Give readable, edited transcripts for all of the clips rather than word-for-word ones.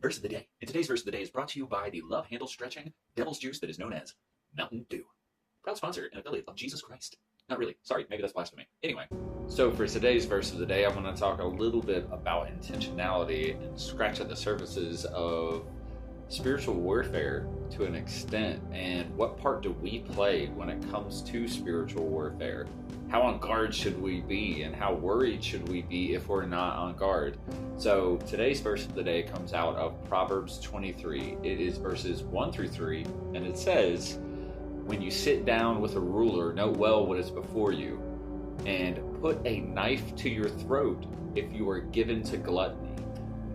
Verse of the day. And today's verse of the day is brought to you by the love handle stretching devil's juice that is known as Mountain Dew. Proud sponsor and affiliate of Jesus Christ. Not really. Sorry, maybe that's blasphemy. Anyway. So for today's verse of the day, I'm going to talk a little bit about intentionality and scratch at the surfaces of spiritual warfare to an extent, and what part do we play when it comes to spiritual warfare? How on guard should we be, and how worried should we be if we're not on guard? So today's verse of the day comes out of Proverbs 23. It is verses 1 through 3, and it says, "When you sit down with a ruler, know well what is before you, and put a knife to your throat if you are given to gluttony.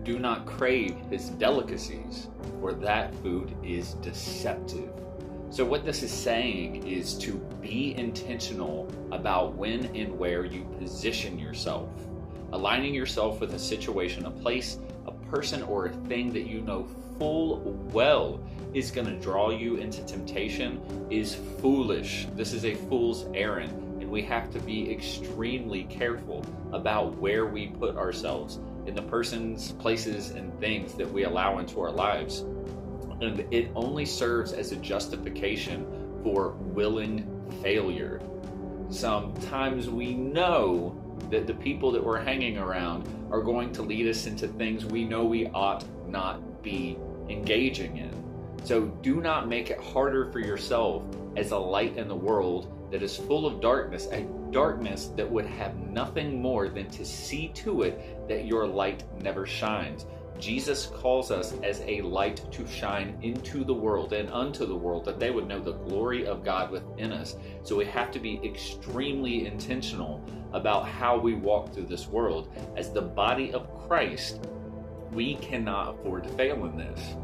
Do not crave his delicacies, for that food is deceptive." So what this is saying is to be intentional about when and where you position yourself. Aligning yourself with a situation, a place, a person, or a thing that you know full well is going to draw you into temptation is foolish. This is a fool's errand, and we have to be extremely careful about where we put ourselves in the persons, places, and things that we allow into our lives. And it only serves as a justification for willing failure. Sometimes we know that the people that we're hanging around are going to lead us into things we know we ought not be engaging in. So do not make it harder for yourself as a light in the world that is full of darkness, a darkness that would have nothing more than to see to it that your light never shines. Jesus calls us as a light to shine into the world and unto the world, that they would know the glory of God within us. So we have to be extremely intentional about how we walk through this world. As the body of Christ, we cannot afford to fail in this.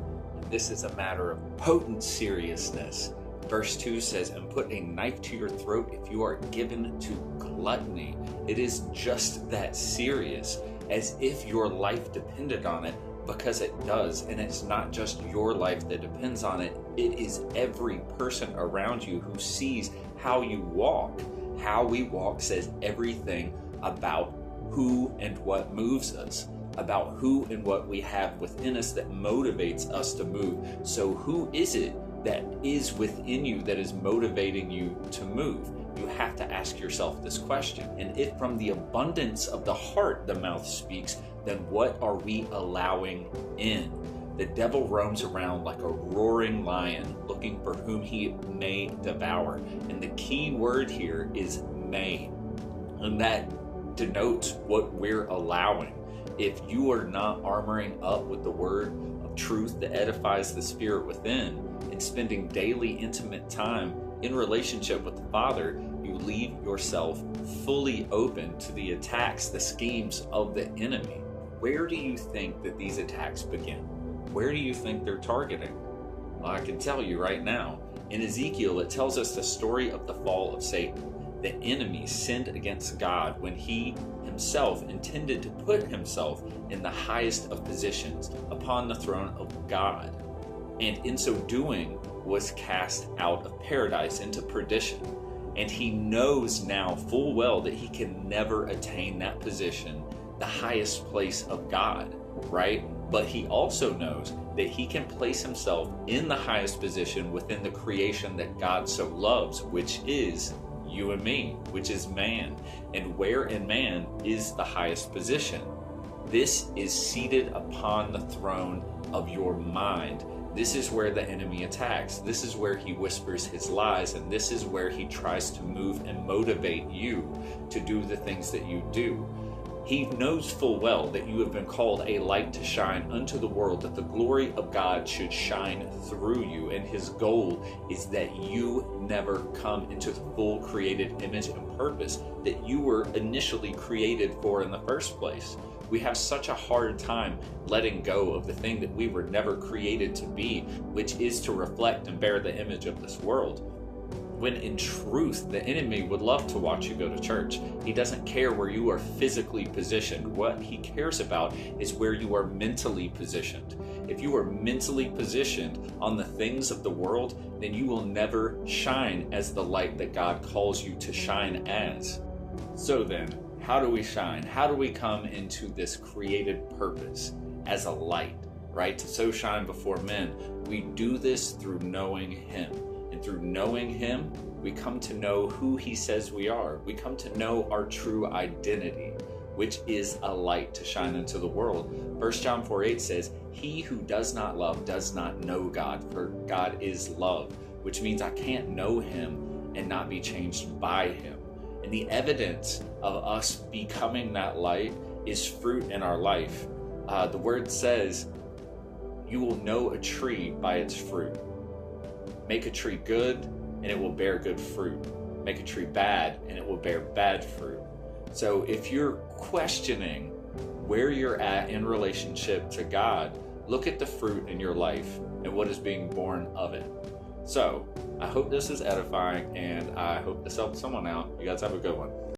This is a matter of potent seriousness. Verse 2 says, "And put a knife to your throat if you are given to gluttony." It is just that serious, as if your life depended on it, because it does. And it's not just your life that depends on it. It is every person around you who sees how you walk. How we walk says everything about who and what moves us, about who and what we have within us that motivates us to move. So who is it that is within you that is motivating you to move? You have to ask yourself this question. And if from the abundance of the heart the mouth speaks, then what are we allowing in? The devil roams around like a roaring lion, looking for whom he may devour. And the key word here is may. And that denotes what we're allowing. If you are not armoring up with the word of truth that edifies the spirit within, and spending daily intimate time in relationship with the Father, you leave yourself fully open to the attacks, the schemes of the enemy. Where do you think that these attacks begin? Where do you think they're targeting? Well, I can tell you right now. In Ezekiel, it tells us the story of the fall of Satan. The enemy sinned against God when he himself intended to put himself in the highest of positions upon the throne of God, and in so doing was cast out of paradise into perdition. And he knows now full well that he can never attain that position, the highest place of God, right? But he also knows that he can place himself in the highest position within the creation that God so loves, which is you and me, which is man. And where in man is the highest position? This is seated upon the throne of your mind. This is where the enemy attacks. This is where he whispers his lies, and this is where he tries to move and motivate you to do the things that you do. He knows full well that you have been called a light to shine unto the world, that the glory of God should shine through you, and his goal is that you never come into the full created image and purpose that you were initially created for in the first place. We have such a hard time letting go of the thing that we were never created to be, which is to reflect and bear the image of this world. When in truth, the enemy would love to watch you go to church. He doesn't care where you are physically positioned. What he cares about is where you are mentally positioned. If you are mentally positioned on the things of the world, then you will never shine as the light that God calls you to shine as. So then, how do we shine? How do we come into this created purpose as a light, right? To so shine before men. We do this through knowing Him. And through knowing Him, we come to know who He says we are. We come to know our true identity, which is a light to shine into the world. 1 John 4:8 says, "He who does not love does not know God, for God is love," which means I can't know Him and not be changed by Him. And the evidence of us becoming that light is fruit in our life. The word says, "You will know a tree by its fruit." Make a tree good, and it will bear good fruit. Make a tree bad, and it will bear bad fruit. So if you're questioning where you're at in relationship to God, look at the fruit in your life and what is being born of it. So I hope this is edifying, and I hope this helps someone out. You guys have a good one.